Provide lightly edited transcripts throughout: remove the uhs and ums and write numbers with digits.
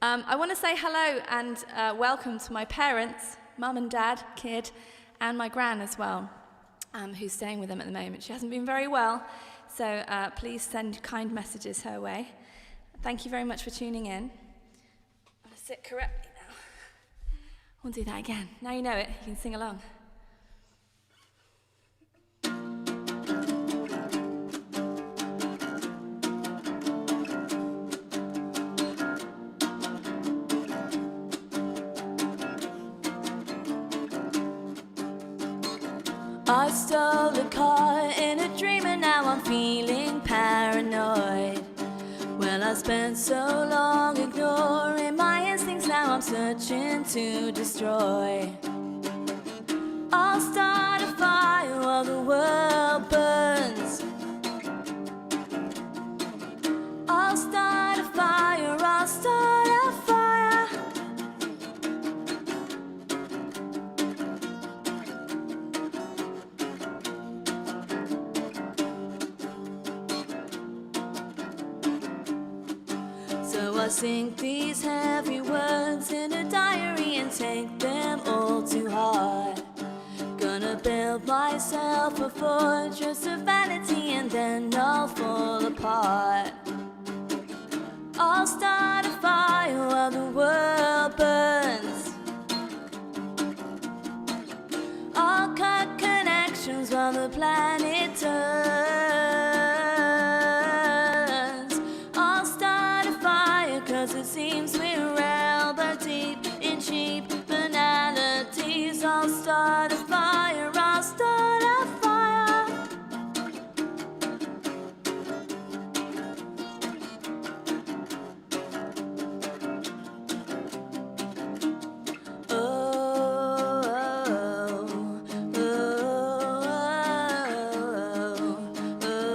I want to say hello and welcome to my parents, mum and dad, kid, and my gran as well, who's staying with them at the moment. She hasn't been very well, so please send kind messages her way. Thank you very much for tuning in. I'm going to sit correctly now. I won't do that again. Now you know it, you can sing along. I stole a car in a dream and now I'm feeling paranoid. Well, I spent so long ignoring my instincts, now I'm searching to destroy. I'll start a fire while the world burns. I'll start a fire, I'll start a fire. So I sink these heavy words in a diary and take them all to heart. Gonna build myself a fortress of vanity and then I'll fall apart. I'll start a fire while the world burns. I'll cut connections while the planet turns. I'll start a fire 'cause it seems we're elbow deep in cheap banalities. I'll start a fire, I'll start a fire. Oh, oh, oh, oh,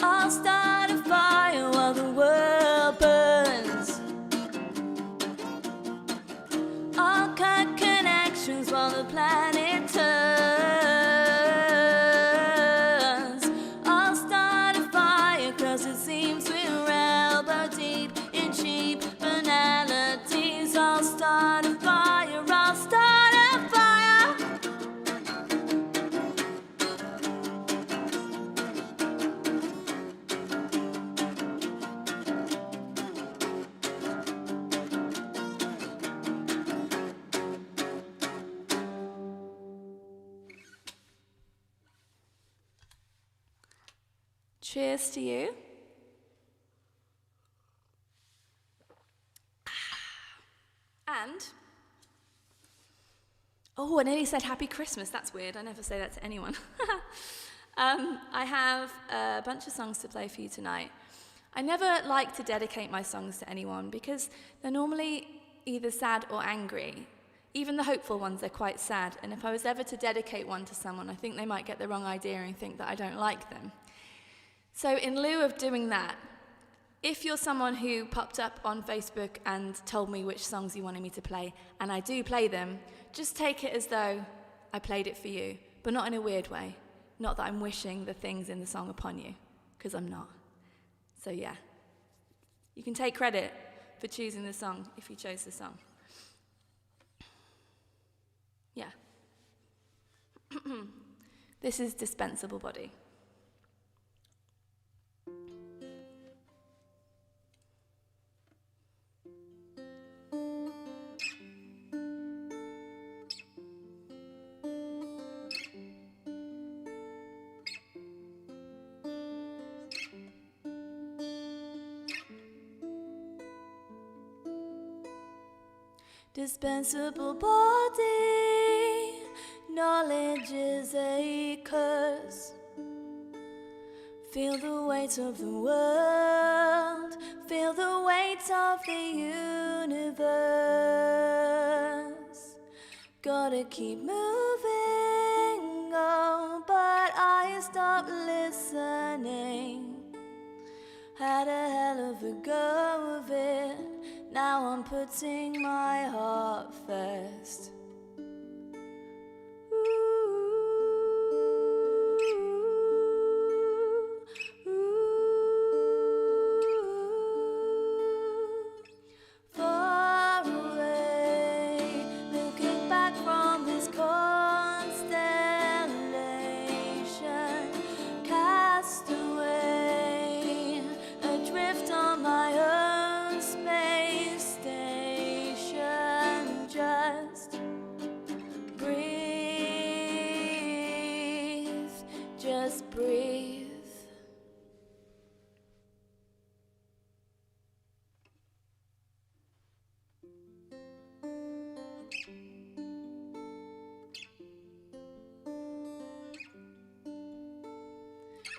I'll start a fire while the world burns. I'll cut connections while the planet turns. I'll start a fire 'cause it seems we're elbow deep in cheap banalities. I'll start a fire, I'll start a fire. Cheers to you. And, oh, I nearly said Happy Christmas. That's weird. I never say that to anyone. I have a bunch of songs to play for you tonight. I never like to dedicate my songs to anyone because they're normally either sad or angry. Even the hopeful ones, they're quite sad. And if I was ever to dedicate one to someone, I think they might get the wrong idea and think that I don't like them. So in lieu of doing that, if you're someone who popped up on Facebook and told me which songs you wanted me to play, and I do play them, just take it as though I played it for you, but not in a weird way. Not that I'm wishing the things in the song upon you, because I'm not. So yeah, you can take credit for choosing the song if you chose the song. Yeah. This is Dispensable Body. Dispensable body, knowledge is a curse. Feel the weight of the world, feel the weight of the universe. Gotta keep moving, oh, but I stop listening. Had a hell of a go of it. Now I'm putting my heart first. Far away, looking back from this constellation, cast away, adrift on my own space station. Just breathe, just breathe.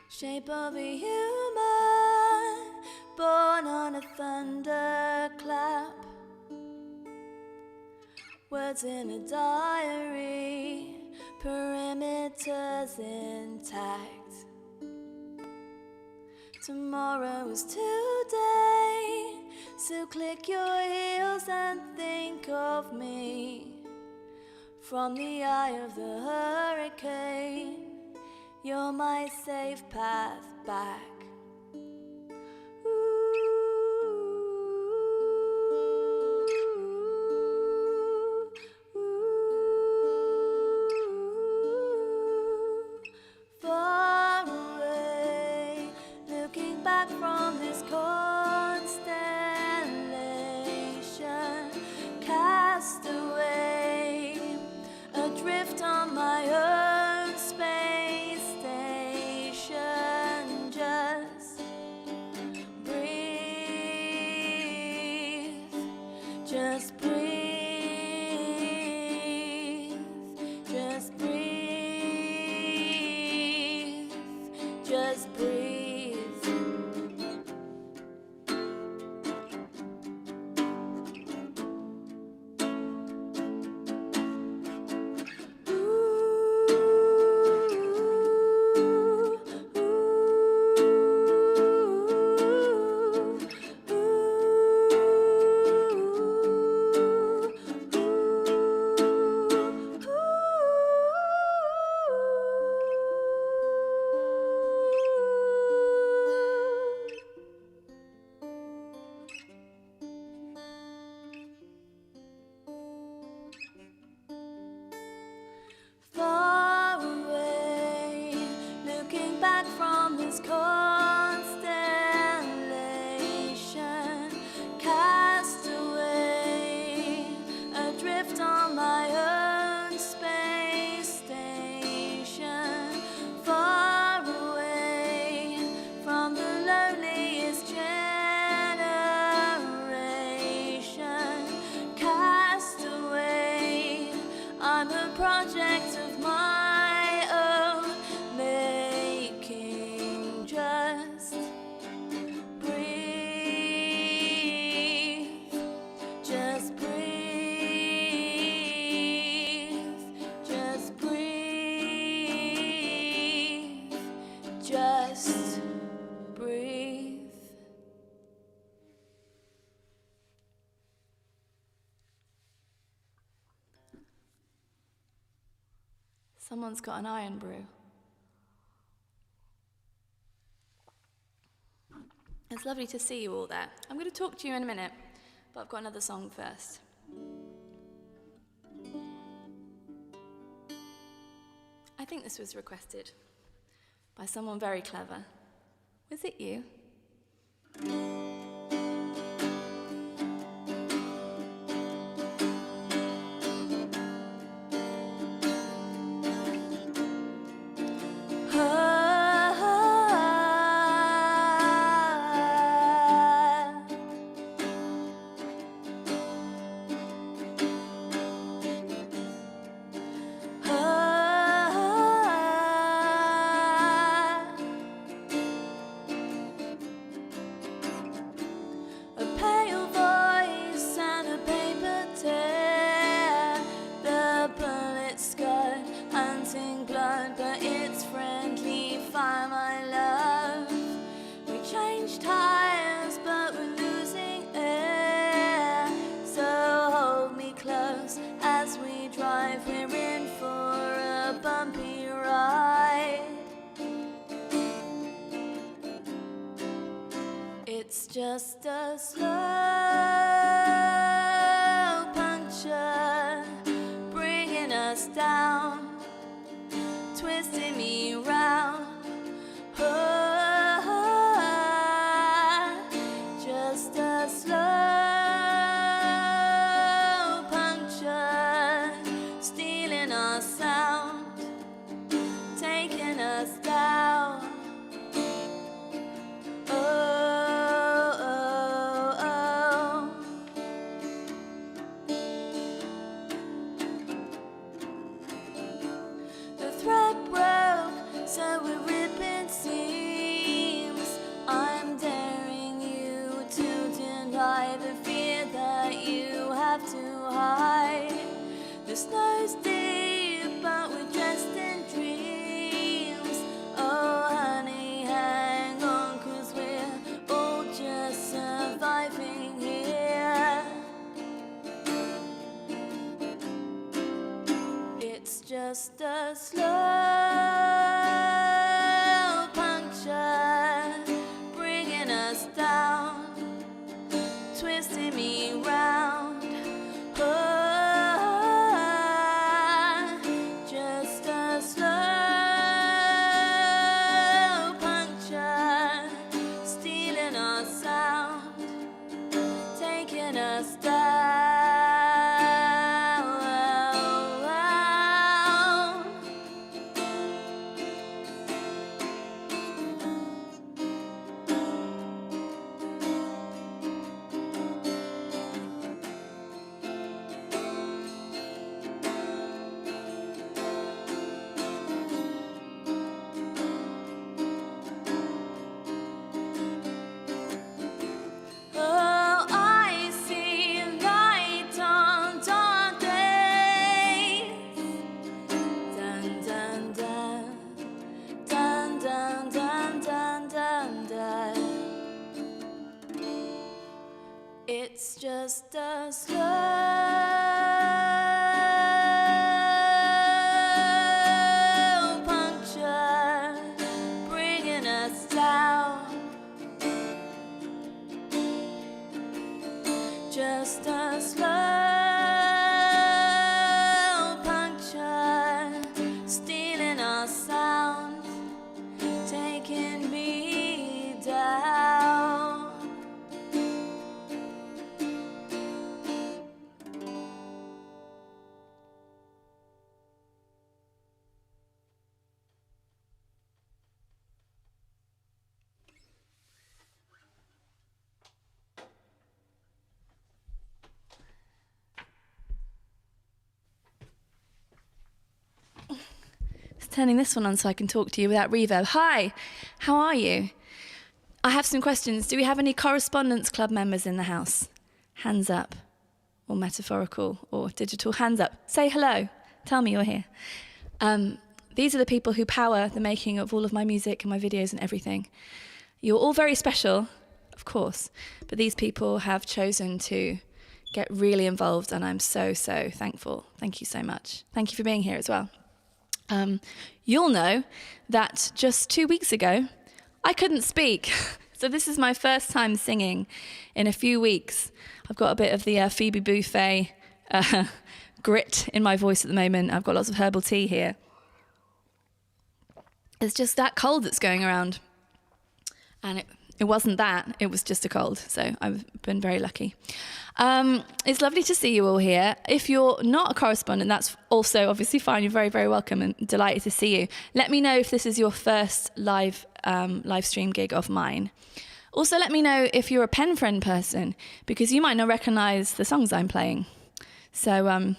Shape of a human, born on a thunderclap. Words in a diary, perimeters intact. Tomorrow is today, so click your heels and think of me. From the eye of the hurricane, you're my safe path back. Far away, looking back from this constellation, cast away, adrift on my own space station. Just breathe, just breathe, just breathe, just breathe. Far away, looking back from this constellation, cast away, adrift on my own space station. Far away from the loneliest generation, cast away. I'm a project of my own making. Just breathe, just breathe, just breathe, just breathe. Someone's got an iron brew. It's lovely to see you all there. I'm going to talk to you in a minute, but I've got another song first. I think this was requested by someone very clever. Was it you? change tires, but we're losing air. So hold me close as we drive. We're in for a bumpy ride. It's just a slow puncture bringing us down, twisting me round. Oh, just a slow puncture, stealing our sound, taking us down. So we're ripping seams. I'm daring you to deny the fear that you have to hide. The snow's deep, but we're dressed in dreams. Oh honey, hang on, 'cause we're all just surviving here. It's just a slow bringing us down, twisting me round. Oh, just a slow puncture, stealing our sound, taking us down. It's just a slow puncture bringing us down. Just a slow puncture, stealing our sound, taking me down. Turning this one on so I can talk to you without reverb. Hi, how are you? I have some questions. Do we have any Correspondence Club members in the house? Hands up, or metaphorical, or digital. Hands up. Say hello. Tell me you're here. These are the people who power the making of all of my music and my videos and everything. You're all very special, of course, but these people have chosen to get really involved, and I'm so, so thankful. Thank you so much. Thank you for being here as well. You'll know that just 2 weeks ago, I couldn't speak. So this is my first time singing in a few weeks. I've got a bit of the Phoebe Buffet grit in my voice at the moment. I've got lots of herbal tea here. It's just that cold that's going around. And it wasn't that, it was just a cold. So I've been very lucky. It's lovely to see you all here. If you're not a correspondent, that's also obviously fine. You're very, very welcome and delighted to see you. Let me know if this is your first live stream gig of mine. Also, let me know if you're a Penfriend person, because you might not recognise the songs I'm playing. So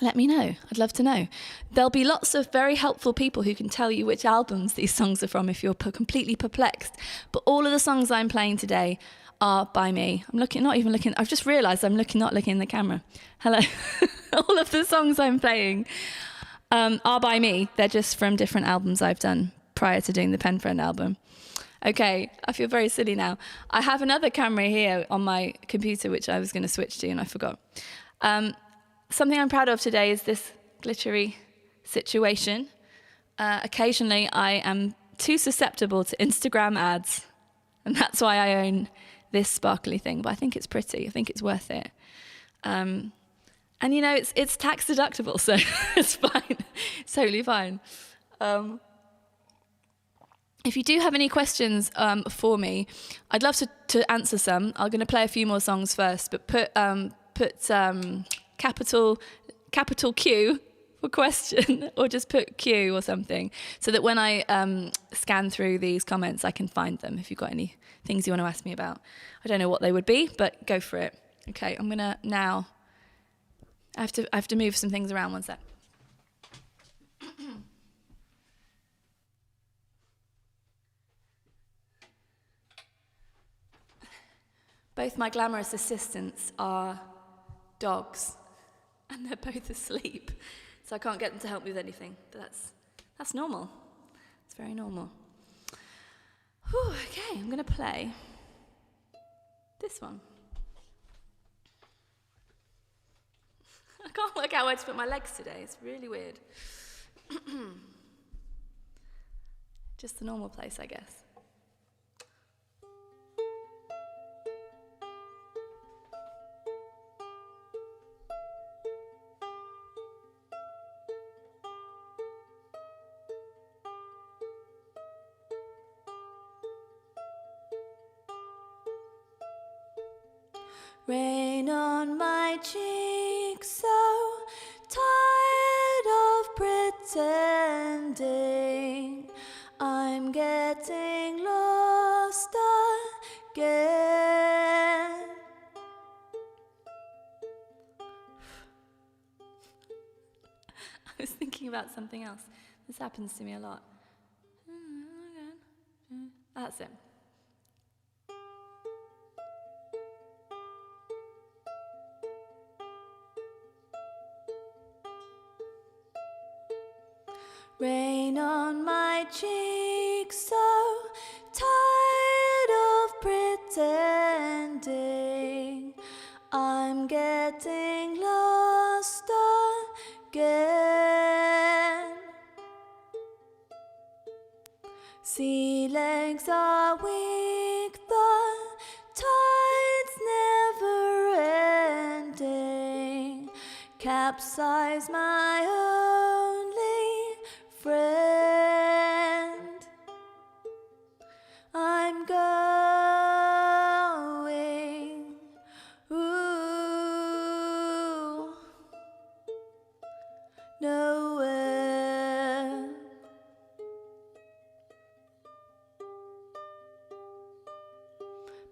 let me know. I'd love to know. There'll be lots of very helpful people who can tell you which albums these songs are from if you're completely perplexed. But all of the songs I'm playing today are by me. I've just realised I'm not looking in the camera. Hello. All of the songs I'm playing are by me. They're just from different albums I've done prior to doing the Penfriend album. Okay, I feel very silly now. I have another camera here on my computer, which I was going to switch to, and I forgot. Something I'm proud of today is this glittery situation. Occasionally, I am too susceptible to Instagram ads, and that's why I own this sparkly thing, but I think it's pretty. I think it's worth it. And you know, it's tax deductible, so it's fine. It's totally fine. If you do have any questions for me, I'd love to answer some. I'm going to play a few more songs first, but put capital Q for question, or just put Q or something, so that when I scan through these comments, I can find them. If you've got any things you want to ask me about, I don't know what they would be, but go for it. Okay, I'm gonna now. I have to move some things around. One sec. Both my glamorous assistants are dogs, and they're both asleep, so I can't get them to help me with anything. But that's normal. It's very normal. Whew, okay, I'm going to play this one. I can't work out where to put my legs today. It's really weird. Just the normal place, I guess. Rain on my cheek, so tired of pretending. I'm getting lost again. I was thinking about something else. This happens to me a lot. That's it. Rain on my cheek, so tired of pretending. I'm getting lost again. Sea legs are weak, the tide's never ending. Capsize my only friend. I'm going, ooh, nowhere.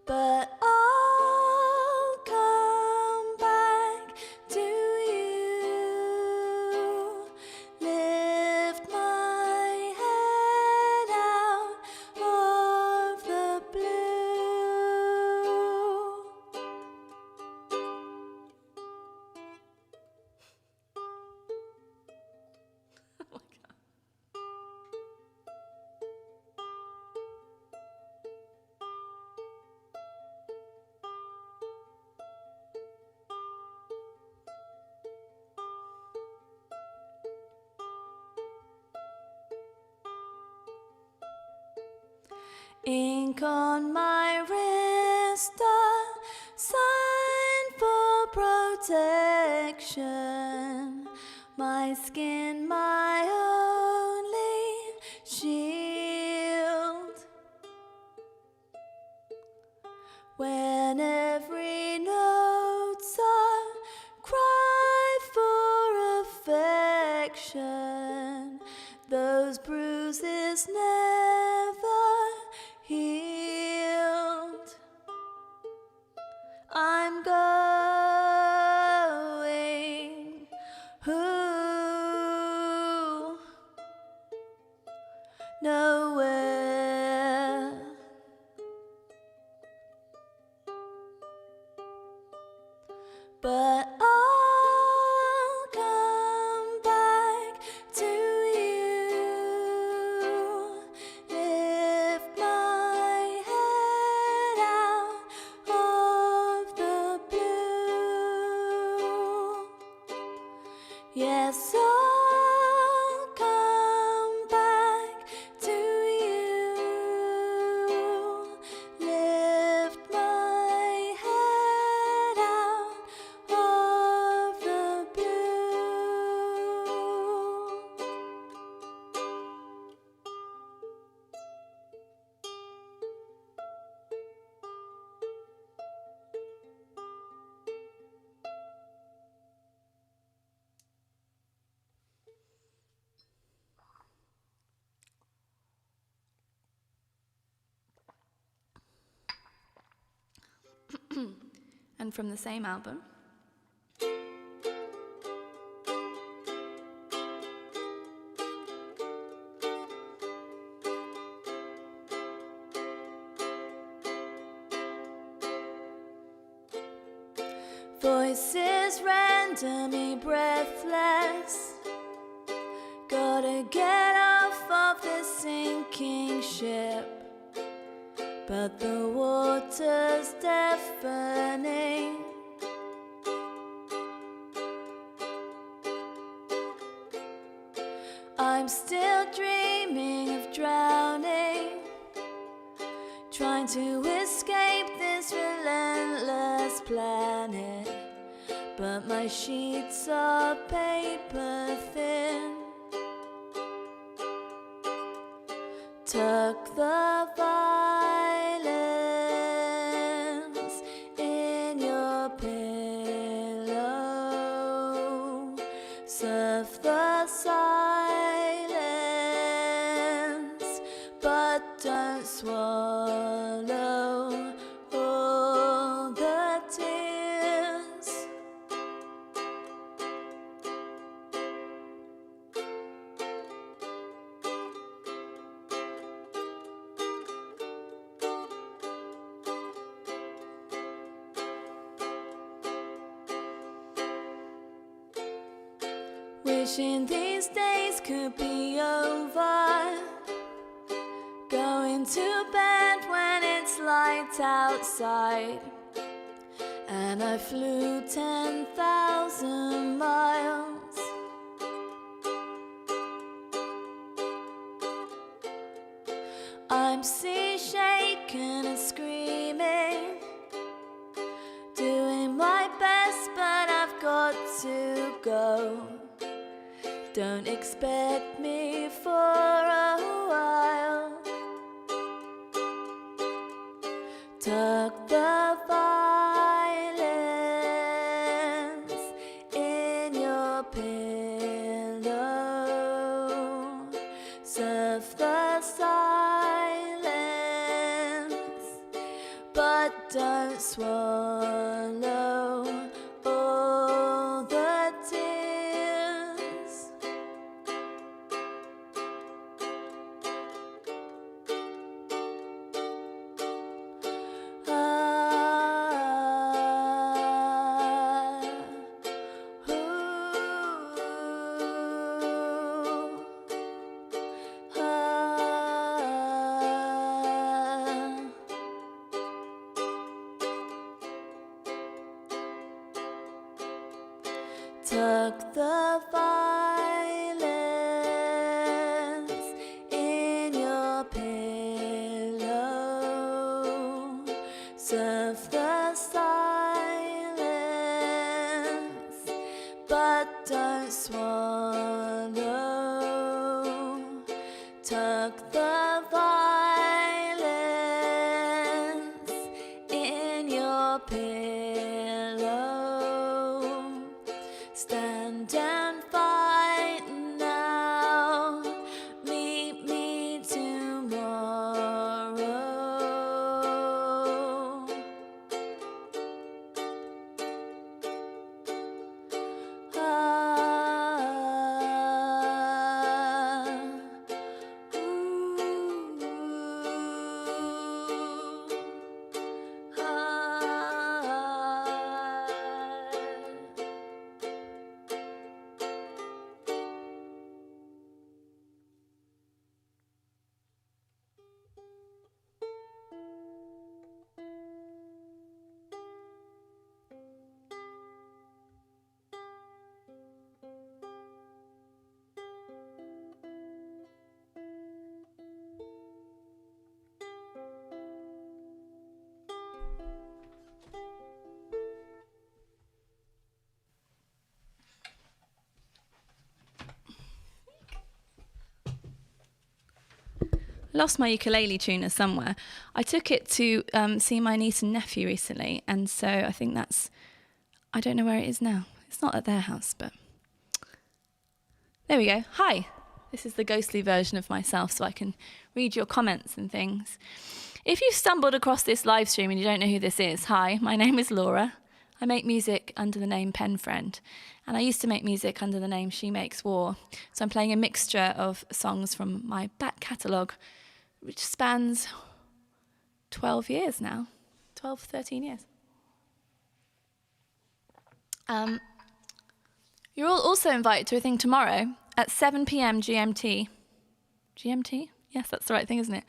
But I'll come back to you. Lift my head out of the blue. Oh my God. Ink on my wrist, a sign for protection. My skin, my only shield. When every note's a cry for affection, those bruises never healed. I'm going, ooh, nowhere. But I'll come back to you. Lift my Yes, I'll come back to you. Lift my head out of the blue. And from the same album, Voices render me breathless. Gotta get off of this sinking ship, but the water's deafening. I'm still dreaming of drowning, trying to escape this relentless planet, but my sheets are paper thin. Tuck the violins in your pillow, surf the silence, but don't swallow all the tears. Wishing these days could be over, going to bed when it's light outside, and I flew 10,000 miles. I'm sea shaken and screaming, doing my best, but I've got to go. Don't expect me for a while. Tuck the violins in your pillow, surf the silence, but don't swallow all the tears. Tuck the violins in your pillow, surf the silence, but don't swallow. Tuck the violins in your pillow. Stand and fight now, meet me tomorrow. lost my ukulele tuner somewhere. I took it to see my niece and nephew recently, and so I think I don't know where it is now. It's not at their house, but there we go. Hi, this is the ghostly version of myself, so I can read your comments and things. If you've stumbled across this live stream and you don't know who this is, hi, my name is Laura. I make music under the name Penfriend, and I used to make music under the name She Makes War. So I'm playing a mixture of songs from my back catalogue, which spans 12 years now, 12, 13 years. You're all also invited to a thing tomorrow at 7 p.m. GMT. GMT? Yes, that's the right thing, isn't it?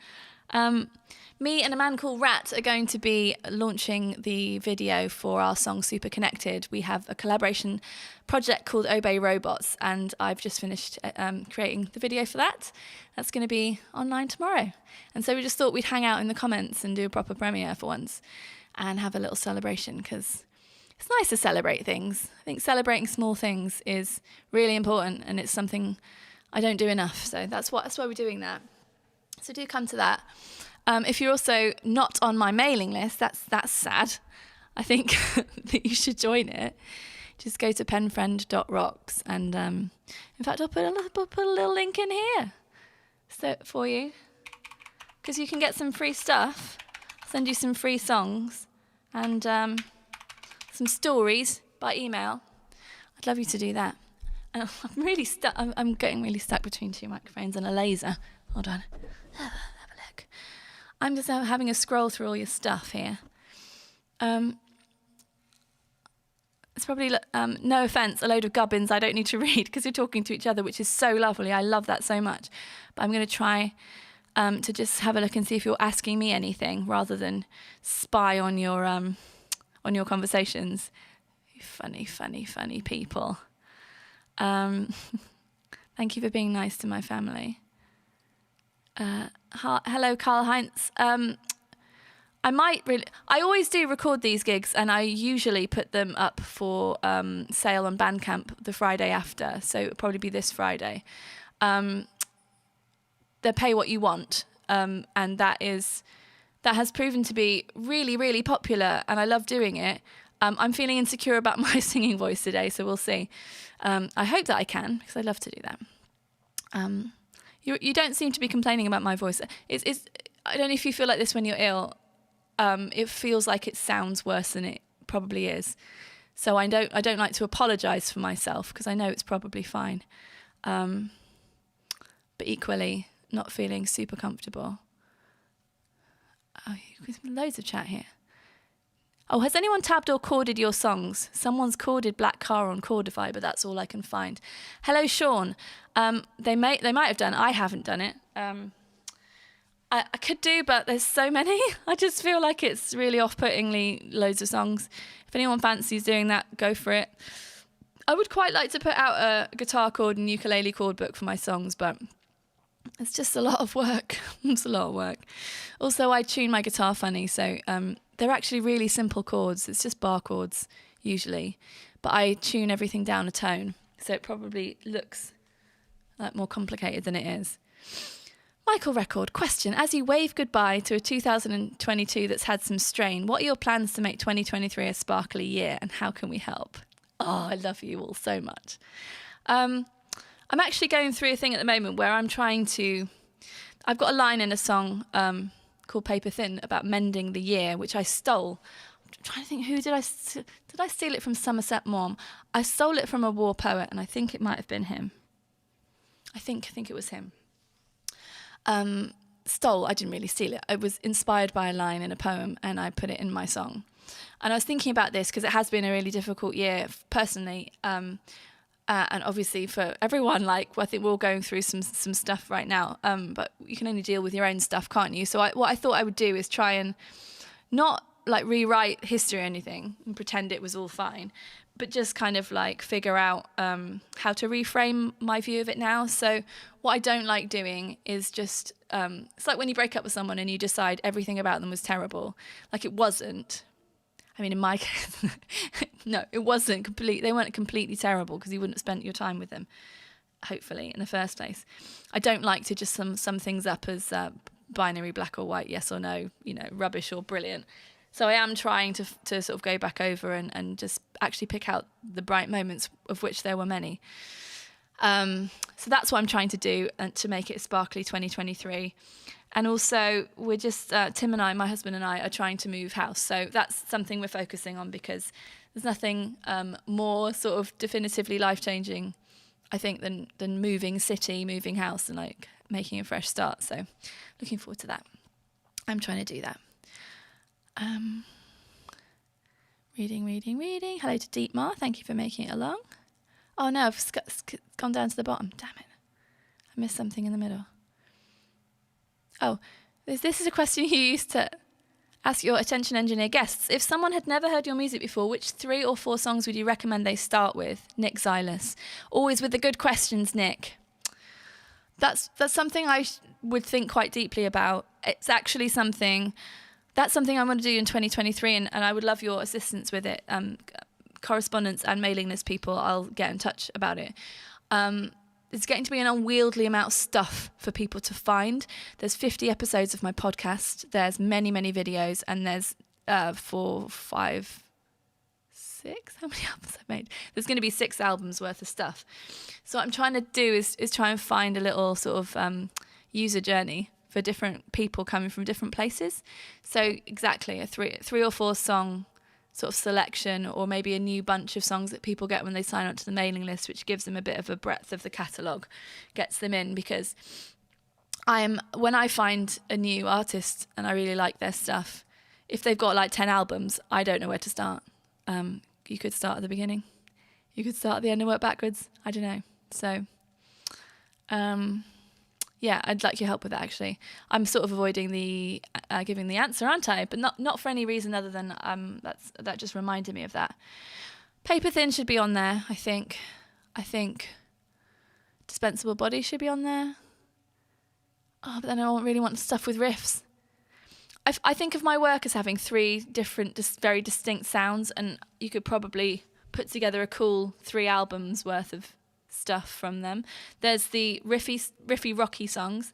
Me and a man called Rat are going to be launching the video for our song Super Connected. We have a collaboration project called Obey Robots, and I've just finished creating the video for that. That's going to be online tomorrow. And so we just thought we'd hang out in the comments and do a proper premiere for once and have a little celebration, because it's nice to celebrate things. I think celebrating small things is really important, and it's something I don't do enough. So that's why we're doing that. So do come to that. If you're also not on my mailing list, that's sad. I think that you should join it. Just go to penfriend.rocks, and in fact, I'll put a little link in here for you, because you can get some free stuff. I'll send you some free songs and some stories by email. I'd love you to do that. And I'm really stuck. I'm getting really stuck between two microphones and a laser. Hold on. Have a look. I'm just having a scroll through all your stuff here. It's probably, no offence, a load of gubbins I don't need to read because you're talking to each other, which is so lovely. I love that so much. But I'm going to try to just have a look and see if you're asking me anything rather than spy on your conversations. You funny people. Thank you for being nice to my family. Hello, Karl Heinz. I always do record these gigs, and I usually put them up for sale on Bandcamp the Friday after, so it'll probably be this Friday. They pay what you want, and that has proven to be really, really popular, and I love doing it. I'm feeling insecure about my singing voice today, so we'll see. I hope that I can, because I love to do that. You don't seem to be complaining about my voice. I don't know if you feel like this when you're ill. It feels like it sounds worse than it probably is. So I don't like to apologise for myself, because I know it's probably fine. But equally, not feeling super comfortable. Oh, there's loads of chat here. Oh, has anyone tabbed or chorded your songs? Someone's chorded Black Car on Chordify, but that's all I can find. Hello, Sean. They might have done. I haven't done it. I could do, but there's so many. I just feel like it's really off-puttingly loads of songs. If anyone fancies doing that, go for it. I would quite like to put out a guitar chord and ukulele chord book for my songs, but it's just a lot of work. It's a lot of work. Also, I tune my guitar funny, so they're actually really simple chords. It's just bar chords, usually. But I tune everything down a tone, so it probably looks like more complicated than it is. Michael Record, question. As you wave goodbye to a 2022 that's had some strain, what are your plans to make 2023 a sparkly year, and how can we help? Oh, I love you all so much. I'm actually going through a thing at the moment where I've got a line in a song called Paper Thin about mending the year, which I stole. I'm trying to think, did I steal it from Somerset Maugham? I stole it from a war poet, and I think it might have been him. I think it was him. I didn't really steal it. I was inspired by a line in a poem, and I put it in my song. And I was thinking about this because it has been a really difficult year personally, and obviously for everyone. Like, I think we're all going through some stuff right now, but you can only deal with your own stuff, can't you? So what I thought I would do is try and not like rewrite history or anything and pretend it was all fine, but just kind of like figure out how to reframe my view of it now. So what I don't like doing is just, it's like when you break up with someone and you decide everything about them was terrible. Like, it wasn't. I mean, in my case, no, it wasn't complete. They weren't completely terrible, because you wouldn't have spent your time with them, hopefully, in the first place. I don't like to just sum things up as binary black or white, yes or no, rubbish or brilliant. So I am trying to sort of go back over and just actually pick out the bright moments, of which there were many. So that's what I'm trying to do, and to make it a sparkly 2023. And also, we're just, Tim and I, my husband and I, are trying to move house. So that's something we're focusing on, because there's nothing more sort of definitively life-changing, I think, than moving city, moving house, and like making a fresh start. So looking forward to that. I'm trying to do that. Reading. Hello to Deepmar. Thank you for making it along. Oh no, I've gone down to the bottom. Damn it. I missed something in the middle. Oh, this is a question you used to ask your attention engineer guests. If someone had never heard your music before, which 3 or 4 songs would you recommend they start with? Nick Zylas. Always with the good questions, Nick. That's something I would think quite deeply about. It's actually something I want to do in 2023, and I would love your assistance with it. Correspondence and mailing list people, I'll get in touch about it. It's getting to be an unwieldy amount of stuff for people to find. There's 50 episodes of my podcast. There's many, many videos, and there's 4, 5, 6. How many albums I've made? There's going to be 6 albums worth of stuff. So what I'm trying to do is try and find a little sort of user journey for different people coming from different places. So exactly a 3 or 4 song sort of selection, or maybe a new bunch of songs that people get when they sign up to the mailing list, which gives them a bit of a breadth of the catalogue, gets them in. Because when I find a new artist and I really like their stuff, if they've got like 10 albums, I don't know where to start. You could start at the beginning, you could start at the end and work backwards. I don't know. So yeah, I'd like your help with that, actually. I'm sort of avoiding the giving the answer, aren't I? But not for any reason other than that just reminded me of that. Paper Thin should be on there, I think. Dispensable Body should be on there. Oh, but then I don't really want stuff with riffs. I think of my work as having 3 different, very distinct sounds, and you could probably put together a cool 3 albums worth of stuff from them. There's the riffy rocky songs,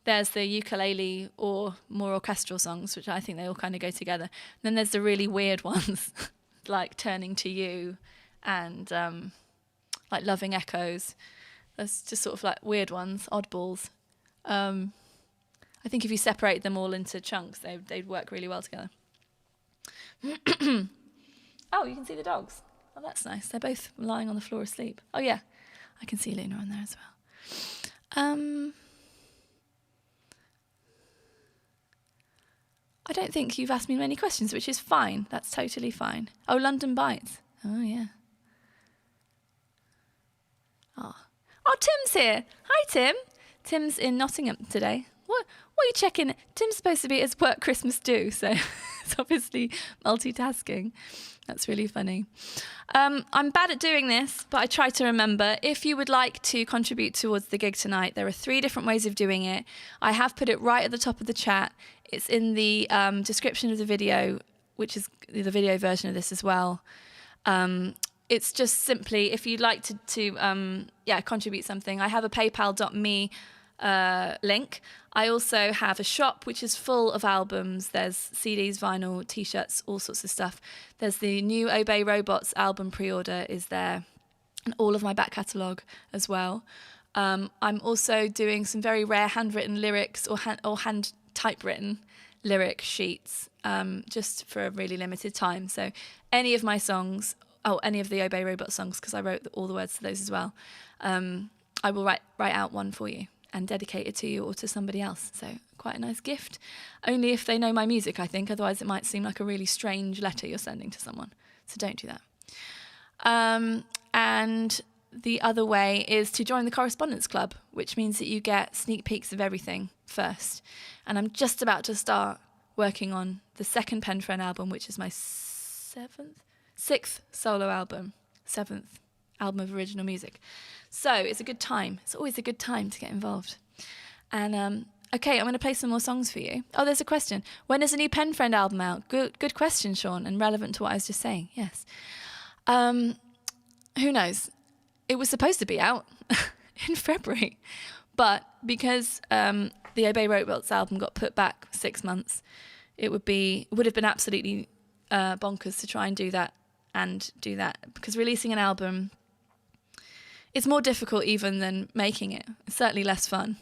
there's the ukulele or more orchestral songs, which I think they all kind of go together. And then there's the really weird ones like Turning to You and like Loving Echoes. That's just sort of like weird ones, oddballs. I think if you separate them all into chunks, they'd work really well together. Oh, you can see the dogs. Oh, that's nice. They're both lying on the floor asleep. Oh yeah, I can see Luna on there as well. I don't think you've asked me many questions, which is fine. That's totally fine. Oh, London Bites. Oh, yeah. Oh, Tim's here. Hi, Tim. Tim's in Nottingham today. What are you checking? Tim's supposed to be at his work Christmas do, so it's obviously multitasking. That's really funny. I'm bad at doing this, but I try to remember. If you would like to contribute towards the gig tonight, there are 3 different ways of doing it. I have put it right at the top of the chat. It's in the description of the video, which is the video version of this as well. It's just simply, if you'd like to contribute something, I have a paypal.me link. I also have a shop which is full of albums. There's CDs, vinyl, t-shirts, all sorts of stuff. There's the new Obey Robots album pre-order is there, and all of my back catalogue as well. I'm also doing some very rare handwritten lyrics or hand typewritten lyric sheets just for a really limited time. So any of my songs, any of the Obey Robot songs, because I wrote all the words to those as well, I will write out one for you and dedicate it to you or to somebody else. So quite a nice gift. Only if they know my music, I think. Otherwise it might seem like a really strange letter you're sending to someone. So don't do that. And the other way is to join the Correspondence Club, which means that you get sneak peeks of everything first. And I'm just about to start working on the second Penfriend album, which is my 6th solo album, 7th album of original music. So it's a good time. It's always a good time to get involved. And okay, I'm going to play some more songs for you. Oh, there's a question. When is a new Penfriend album out? Good question, Sean, and relevant to what I was just saying. Yes. Who knows? It was supposed to be out in February, but because the Obey Robots album got put back 6 months, it would have been absolutely bonkers to try and do that, because releasing an album, it's more difficult even than making it. It's certainly less fun,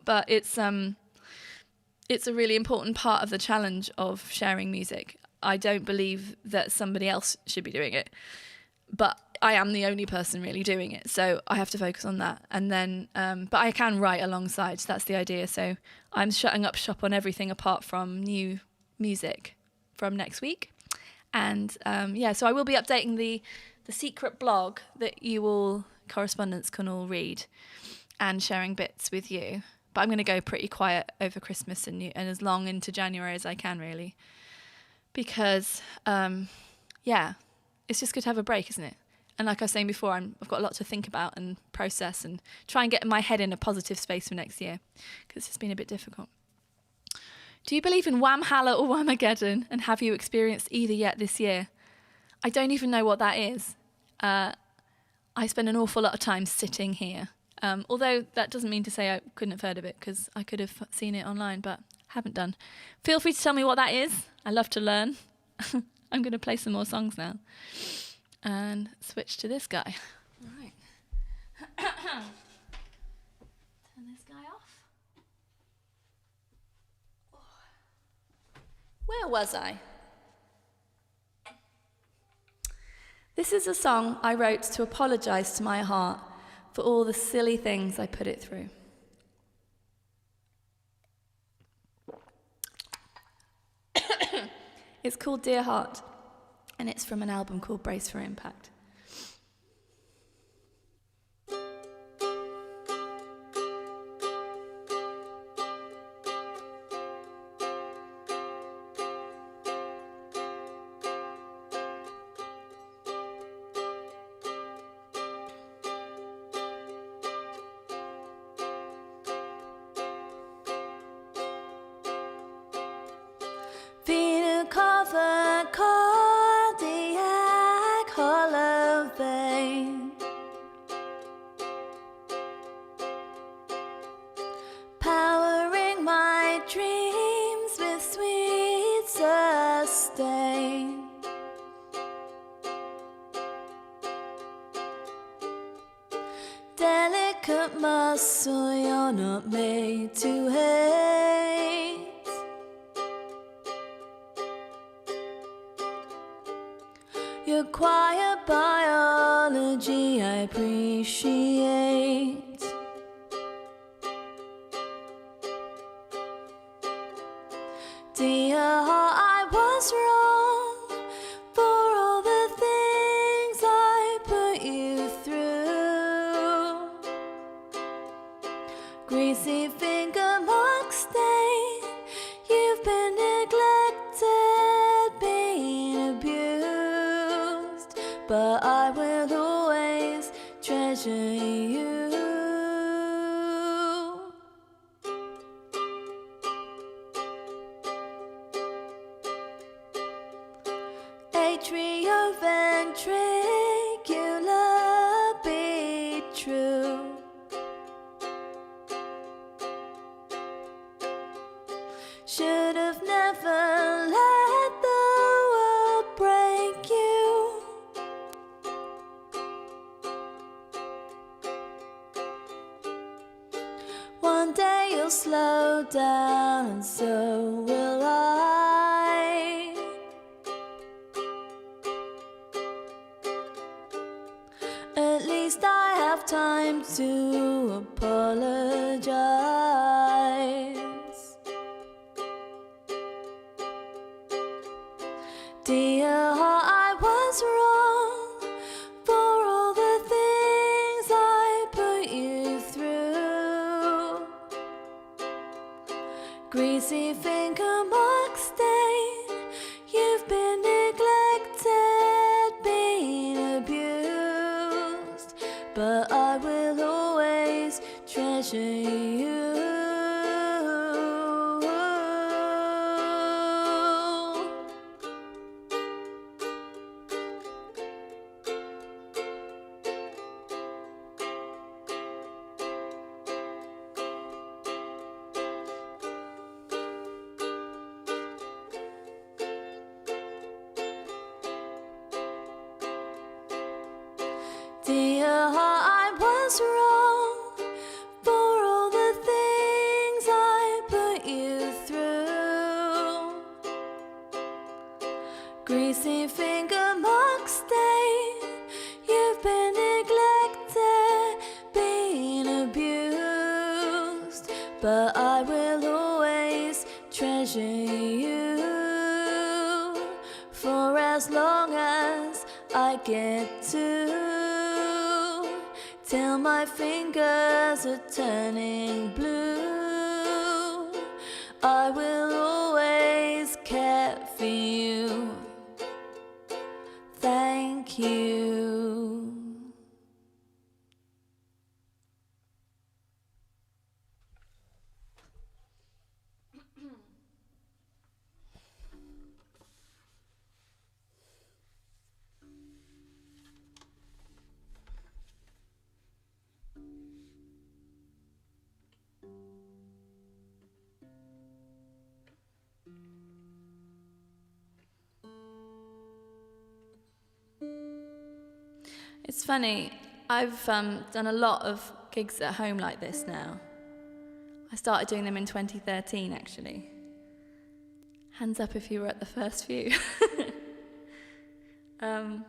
but it's a really important part of the challenge of sharing music. I don't believe that somebody else should be doing it, but I am the only person really doing it, so I have to focus on that. And then, but I can write alongside, so that's the idea. So I'm shutting up shop on everything apart from new music from next week. And so I will be updating the secret blog that you all, correspondents, can all read, and sharing bits with you. But I'm going to go pretty quiet over Christmas and as long into January as I can, really. Because, it's just good to have a break, isn't it? And like I was saying before, I've got a lot to think about and process and try and get my head in a positive space for next year, because it's been a bit difficult. Do you believe in Whamhalla or Whamageddon, and have you experienced either yet this year? I don't even know what that is. I spend an awful lot of time sitting here, although that doesn't mean to say I couldn't have heard of it, because I could have seen it online, but haven't done. Feel free to tell me what that is. I love to learn. I'm going to play some more songs now and switch to this guy. Right. Turn this guy off. Where was I? This is a song I wrote to apologise to my heart for all the silly things I put it through. It's called Dear Heart, and it's from an album called Brace for Impact. Covered cardiac hollow vein, powering my dreams with sweet sustain. Delicate muscle, you're not made to hate. Your quiet biology I appreciate. Dear heart, I was wrong for all the things I put you through. Greasy finger mark stain, you've been neglected, being abused, but I will always treasure you. Atrioventricular beat true. Should have never let the world break you. One day you'll slow down, and so will I. At least I have time to apologize. Dear heart, I was wrong for all the things I put you through. Greasy finger mark stain, you've been neglected, being abused, but I will always treasure you. greasy finger marks stain. You've been neglected, been abused, but I will always treasure you for as long as I get to, till my fingers are turning blue. I will always care for you. Thank you. It's funny, I've done a lot of gigs at home like this now. I started doing them in 2013, actually. Hands up if you were at the first few. But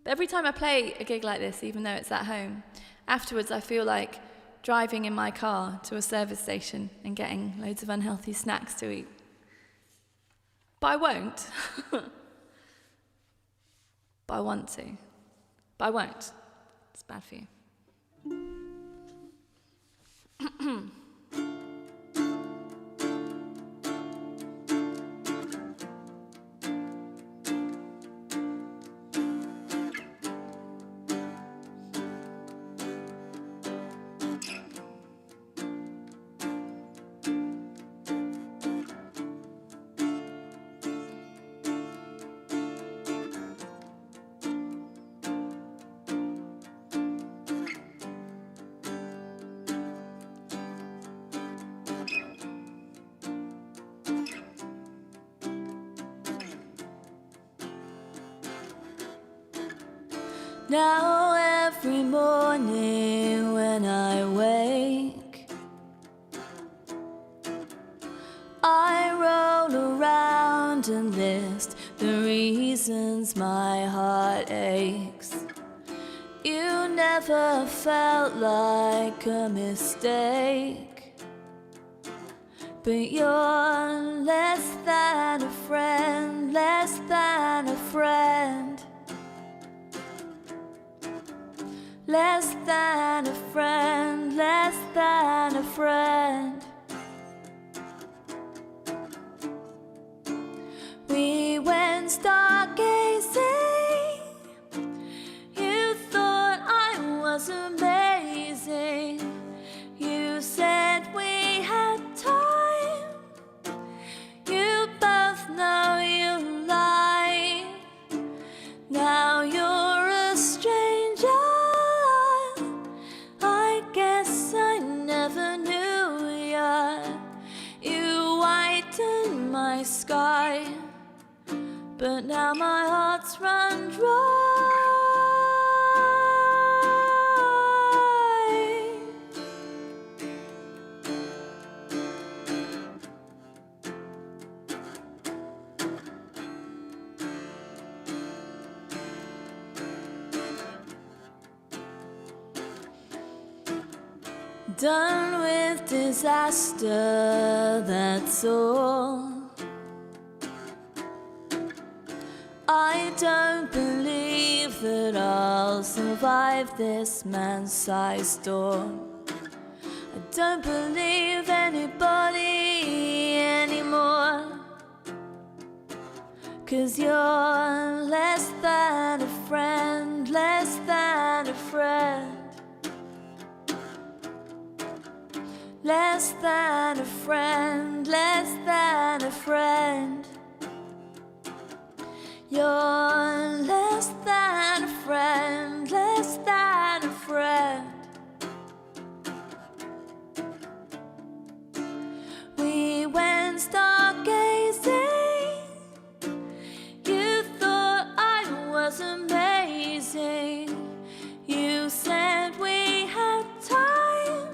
every time I play a gig like this, even though it's at home, afterwards I feel like driving in my car to a service station and getting loads of unhealthy snacks to eat. But I won't. But I want to. But I won't. It's bad for you. Now every morning when I wake, I roll around and list the reasons my heart aches. You never felt like a mistake, but you're less than a friend, less than a friend. Less than a friend, less than a friend. We went stargazing. You thought I was amazing. You said we had time. You both know you lied. Now you're a stranger. My sky, but now my heart's run dry. Done with disaster, that's all. I don't believe that I'll survive this man-sized storm. I don't believe anybody anymore, 'cause you're less than a friend, less than a friend. Less than a friend, less than a friend. You're less than a friend, less than a friend. We went stargazing. You thought I was amazing. You said we had time.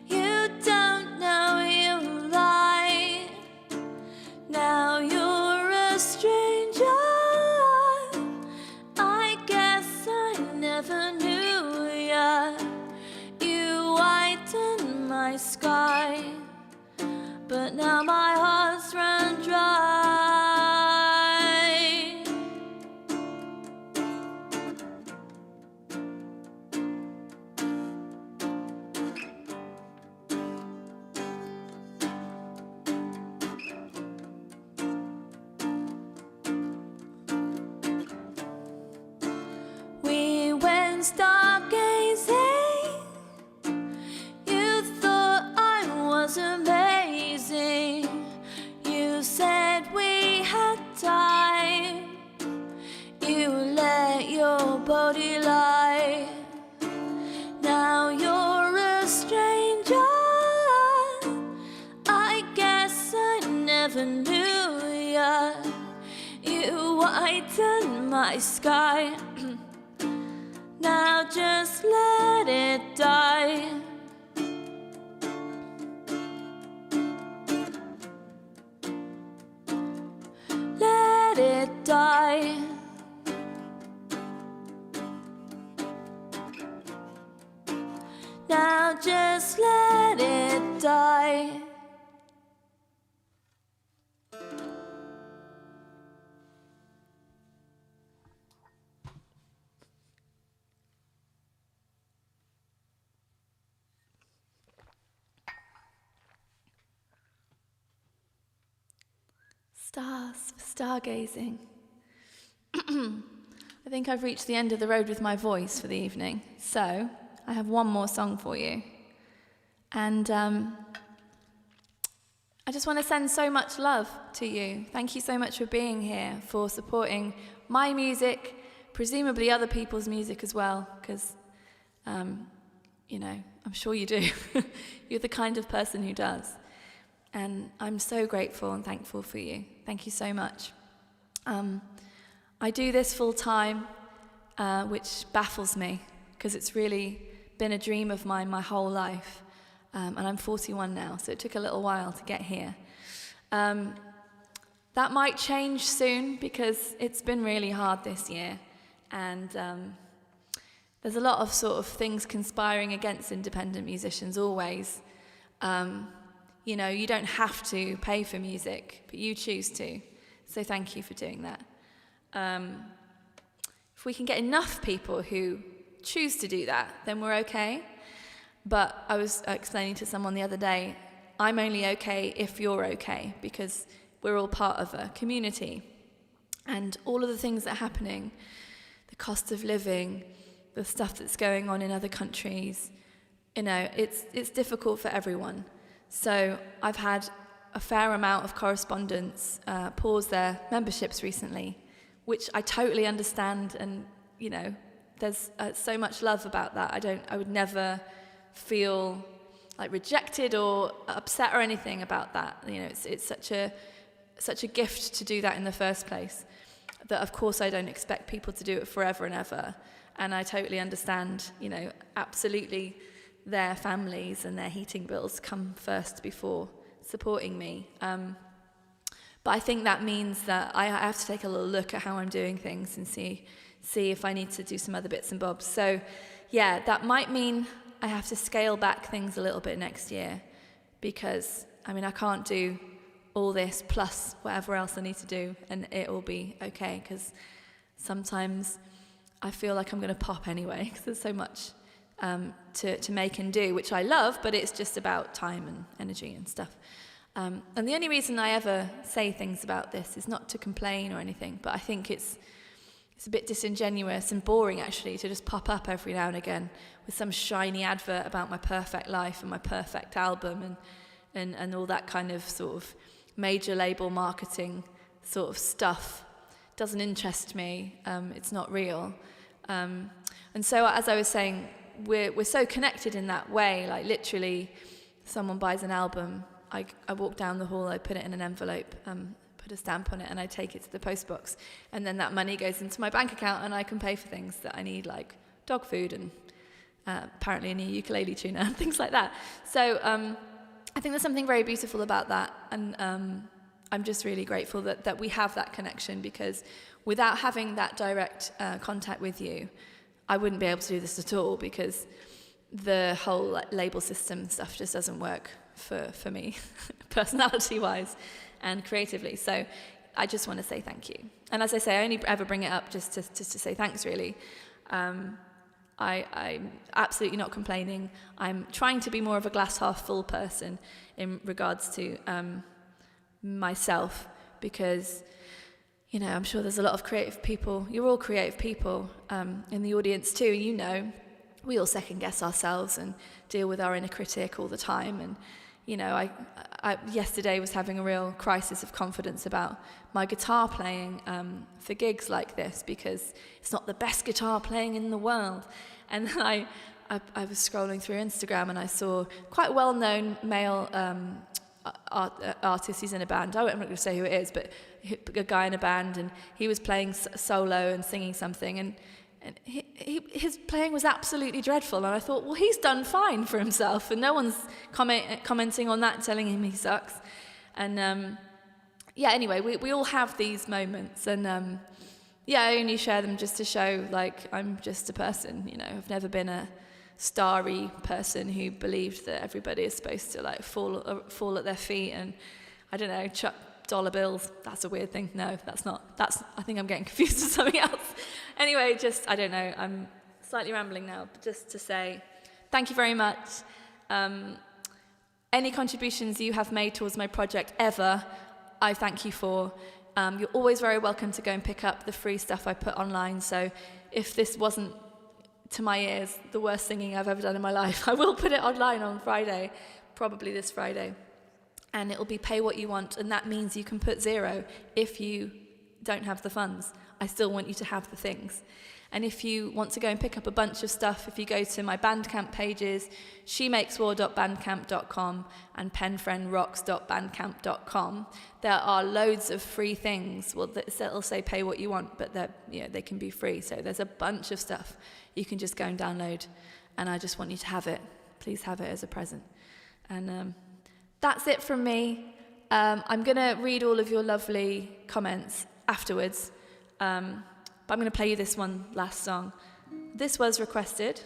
You don't know you lied. Now you're brighten my sky. Now just let it die. Let it die. Now just let it die. Stars for stargazing. I think I've reached the end of the road with my voice for the evening, so I have one more song for you. And I just want to send so much love to you. Thank you so much for being here, for supporting my music, presumably other people's music as well, because, you know, I'm sure you do. You're the kind of person who does. And I'm so grateful and thankful for you. Thank you so much. I do this full time, which baffles me, because it's really been a dream of mine my whole life. And I'm 41 now, so it took a little while to get here. That might change soon, because it's been really hard this year. And there's a lot of sort of things conspiring against independent musicians always. You know, you don't have to pay for music, but you choose to. So thank you for doing that. If we can get enough people who choose to do that, then we're okay. But I was explaining to someone the other day, I'm only okay if you're okay, because we're all part of a community. And all of the things that are happening, the cost of living, the stuff that's going on in other countries, you know, it's difficult for everyone. So I've had a fair amount of correspondents pause their memberships recently, which I totally understand, and you know, there's so much love about that. I would never feel like rejected or upset or anything about that. You know, it's such a gift to do that in the first place, that of course I don't expect people to do it forever and ever. And I totally understand, you know, absolutely their families and their heating bills come first before supporting me. But I think that means that I have to take a little look at how I'm doing things and see if I need to do some other bits and bobs. So yeah, that might mean I have to scale back things a little bit next year, because I mean, I can't do all this plus whatever else I need to do and it will be okay, because sometimes I feel like I'm going to pop anyway, because there's so much to make and do, which I love, but it's just about time and energy and stuff. And the only reason I ever say things about this is not to complain or anything, but I think it's a bit disingenuous and boring, actually, to just pop up every now and again with some shiny advert about my perfect life and my perfect album and all that kind of sort of major label marketing sort of stuff. It doesn't interest me. It's not real. And so, as I was saying, we're so connected in that way. Like literally, someone buys an album, I walk down the hall, I put it in an envelope, put a stamp on it, and I take it to the post box, and then that money goes into my bank account, and I can pay for things that I need, like dog food and apparently a new ukulele tuner and things like that. So I think there's something very beautiful about that, and I'm just really grateful that we have that connection, because without having that direct contact with you, I wouldn't be able to do this at all, because the whole label system stuff just doesn't work for me, personality-wise and creatively. So I just want to say thank you. And as I say, I only ever bring it up just to say thanks, really. I'm absolutely not complaining. I'm trying to be more of a glass half full person in regards to myself, because, you know, I'm sure there's a lot of creative people. You're all creative people in the audience too. You know, we all second guess ourselves and deal with our inner critic all the time. And, you know, I yesterday was having a real crisis of confidence about my guitar playing for gigs like this, because it's not the best guitar playing in the world. And then I was scrolling through Instagram and I saw quite a well-known male artist. He's in a band. I'm not going to say who it is, but a guy in a band, and he was playing solo and singing something, and his playing was absolutely dreadful. And I thought, well, he's done fine for himself, and no one's commenting on that, telling him he sucks. And anyway, we all have these moments, and I only share them just to show, like, I'm just a person, you know. I've never been a starry person who believed that everybody is supposed to, like, fall at their feet and, I don't know, chuck dollar bills. That's a weird thing. No, that's not. I think I'm getting confused with something else. Anyway, I don't know. I'm slightly rambling now, but just to say thank you very much. Any contributions you have made towards my project ever, I thank you for. You're always very welcome to go and pick up the free stuff I put online. So if this wasn't, to my ears, the worst singing I've ever done in my life, I will put it online on Friday, probably this Friday. And it'll be pay what you want, and that means you can put 0 if you don't have the funds. I still want you to have the things. And if you want to go and pick up a bunch of stuff, if you go to my Bandcamp pages, shemakeswar.bandcamp.com and penfriendrocks.bandcamp.com, there are loads of free things. Well, it'll say pay what you want, but they can be free. So there's a bunch of stuff you can just go and download, and I just want you to have it. Please have it as a present. And that's it from me. I'm going to read all of your lovely comments afterwards. But I'm going to play you this one last song. This was requested.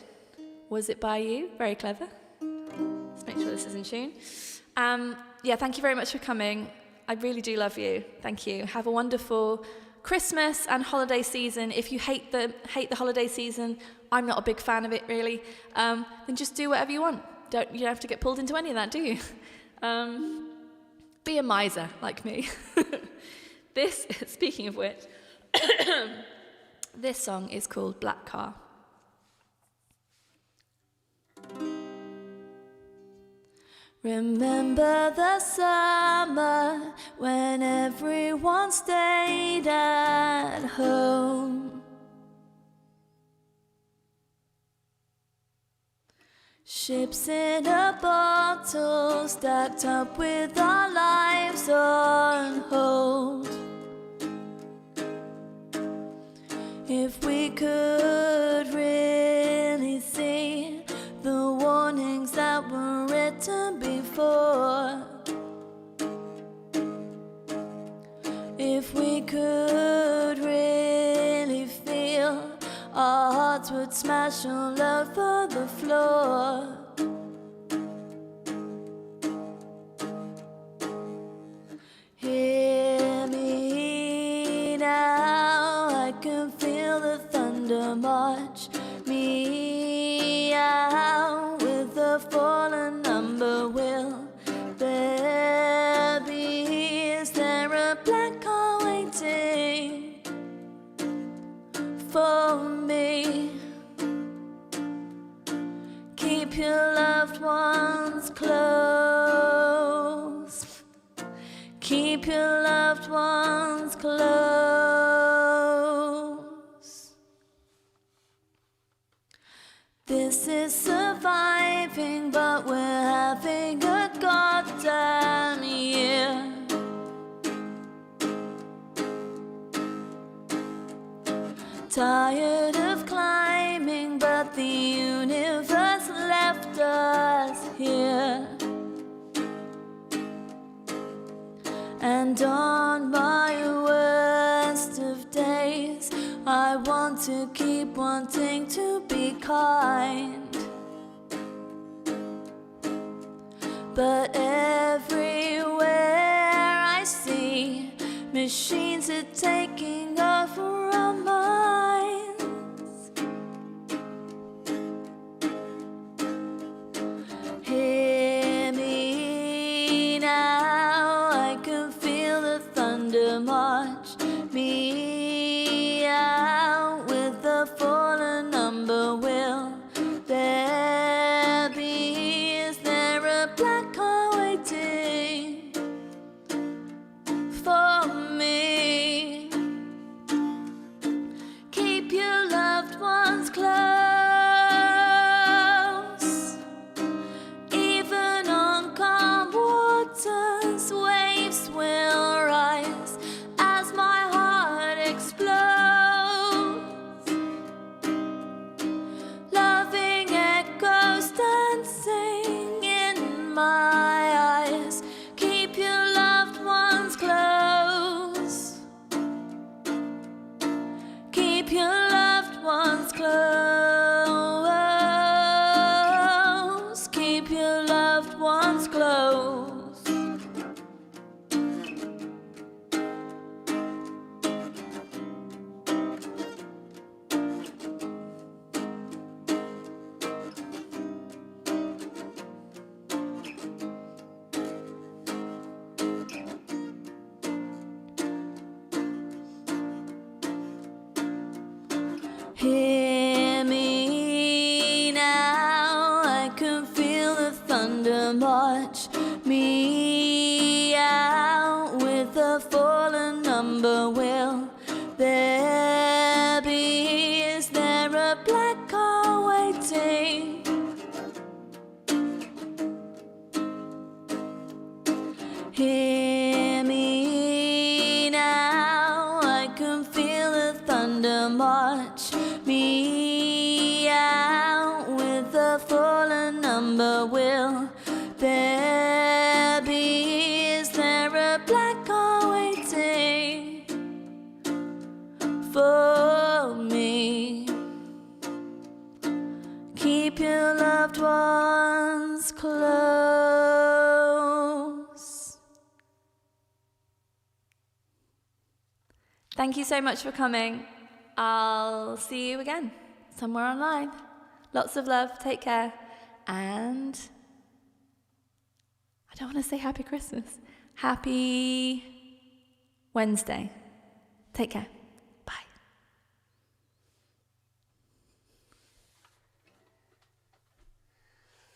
Was it by you? Very clever. Let's make sure this is in tune. Thank you very much for coming. I really do love you. Thank you. Have a wonderful Christmas and holiday season. If you hate the holiday season, I'm not a big fan of it really, then just do whatever you want. You don't have to get pulled into any of that, do you? Be a miser like me. Speaking of which, this song is called Black Car. Remember the summer when everyone stayed at home. Ships in a bottle stacked up with our lives on hold. If we could really see the warnings that were written before, if we could really feel, our hearts would smash all over the floor. Hear me now, I can feel the thunder march me out. With the fallen number, will there be? Is there a black car waiting for me? Keep your loved ones close. Keep your loved ones close. This is surviving, but we're having a goddamn year. Tired of climbing, but the universe left us here. And on my worst of days, I want to keep wanting to be kind. But everywhere I see, machines are taking over our minds. Hear me now, I can feel the thunder march me out. With the fallen number, will there be? Is there a black car waiting for me? Keep your loved ones close. Even on calm waters, waves will rise Baby, is there a black car waiting? Hear me now, I can feel the thunder march me out with a fallen number. Will there be, is there a black car waiting for me? Keep your loved ones close. Thank you so much for coming. I'll see you again somewhere online. Lots of love, take care, and I don't want to say Happy Christmas. Happy Wednesday. Take care.